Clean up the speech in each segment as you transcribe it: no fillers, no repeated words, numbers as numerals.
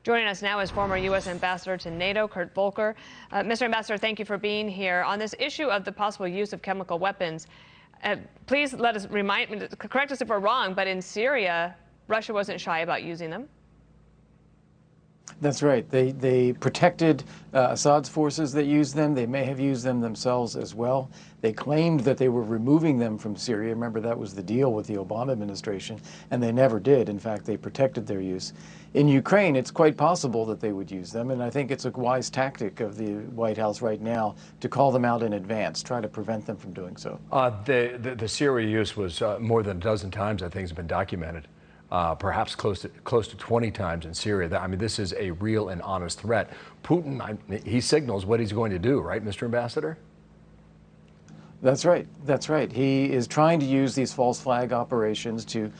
Joining us now is former U.S. Ambassador to NATO, Kurt Volker. Mr. Ambassador, thank you for being here. On this issue of the possible use of chemical weapons, please let us correct us if we're wrong, but in Syria, Russia wasn't shy about using them. That's right. They protected Assad's forces that used them. They may have used them themselves as well. They claimed that they were removing them from Syria. Remember, that was the deal with the Obama administration, and they never did. In fact, they protected their use. In Ukraine, it's quite possible that they would use them, and I think it's a wise tactic of the White House right now to call them out in advance, try to prevent them from doing so. The Syria use was more than a dozen times, I think, has been documented. Perhaps close to 20 times in Syria. I mean, this is a real and honest threat. Putin, he signals what he's going to do, right, Mr. Ambassador? That's right. That's right. He is trying to use these false flag operations to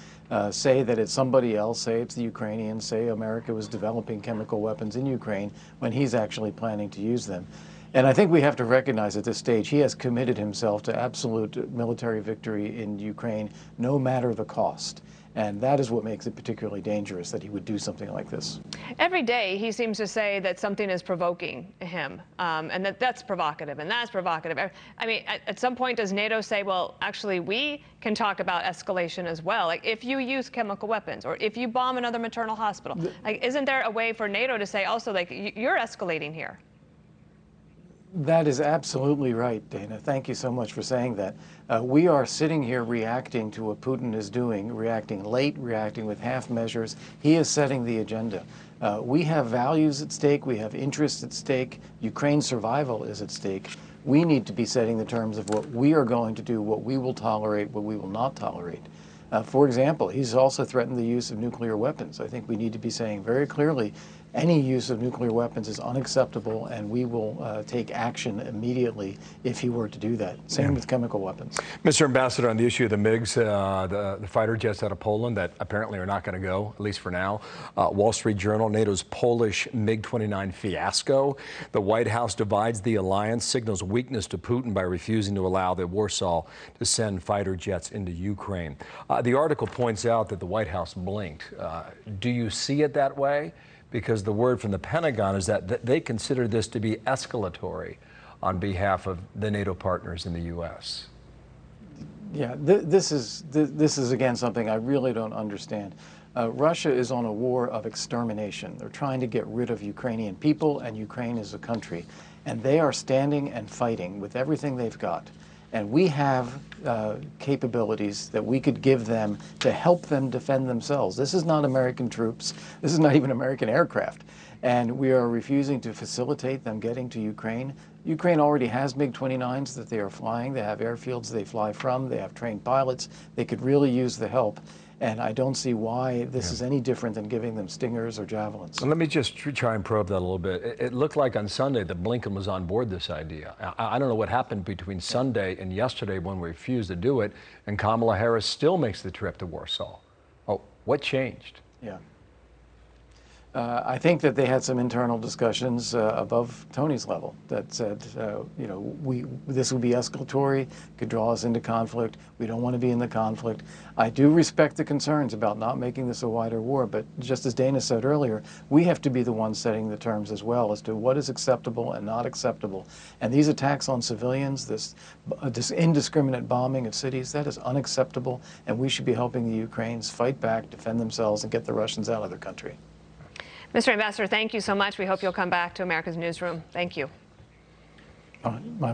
say that it's somebody else, say it's the Ukrainians, say America was developing chemical weapons in Ukraine when he's actually planning to use them. And I think we have to recognize at this stage he has committed himself to absolute military victory in Ukraine, no matter the cost. And that is what makes it particularly dangerous that he would do something like this. Every day he seems to say that something is provoking him, and that's provocative, and that's provocative. I mean, at some point, does NATO say, well, actually, we can talk about escalation as well? Like, if you use chemical weapons, or if you bomb another maternal hospital, like, isn't there a way for NATO to say also, like, you're escalating here? That is absolutely right, Dana. Thank you so much for saying that. We are sitting here reacting to what Putin is doing, reacting late, reacting with half measures. He is setting the agenda. We have values at stake. We have interests at stake. Ukraine's survival is at stake. We need to be setting the terms of what we are going to do, what we will tolerate, what we will not tolerate. For example, he's also threatened the use of nuclear weapons. I think we need to be saying very clearly any use of nuclear weapons is unacceptable, and we will take action immediately if he were to do that. Same with chemical weapons. Mr. Ambassador, on the issue of the MiGs, the fighter jets out of Poland that apparently are not going to go, at least for now. Wall Street Journal, NATO's Polish MiG-29 fiasco. The White House divides the alliance, signals weakness to Putin by refusing to allow the Warsaw to send fighter jets into Ukraine. The article points out that the White House blinked. Do you see it that way? Because the word from the Pentagon is that they consider this to be escalatory on behalf of the NATO partners in the U.S. Yeah, this is again something I really don't understand. Russia is on a war of extermination. They're trying to get rid of Ukrainian people and Ukraine as a country. And they are standing and fighting with everything they've got. And we have capabilities that we could give them to help them defend themselves. This is not American troops. This is not even American aircraft. And we are refusing to facilitate them getting to Ukraine. Ukraine already has MiG-29s that they are flying. They have airfields they fly from. They have trained pilots. They could really use the help. And I don't see why this is any different than giving them Stingers or Javelins. Let me just try and probe that a little bit. It looked like on Sunday that Blinken was on board this idea. I don't know what happened between Sunday and yesterday when we refused to do it, and Kamala Harris still makes the trip to Warsaw. Oh, what changed? Yeah. I think that they had some internal discussions above Tony's level that said, you know, this would be escalatory, could draw us into conflict. We don't want to be in the conflict. I do respect the concerns about not making this a wider war, but just as Dana said earlier, we have to be the ones setting the terms as well as to what is acceptable and not acceptable. And these attacks on civilians, this indiscriminate bombing of cities, that is unacceptable, and we should be helping the Ukrainians fight back, defend themselves, and get the Russians out of their country. Mr. Ambassador, thank you so much. We hope you'll come back to America's Newsroom. Thank you. My pleasure.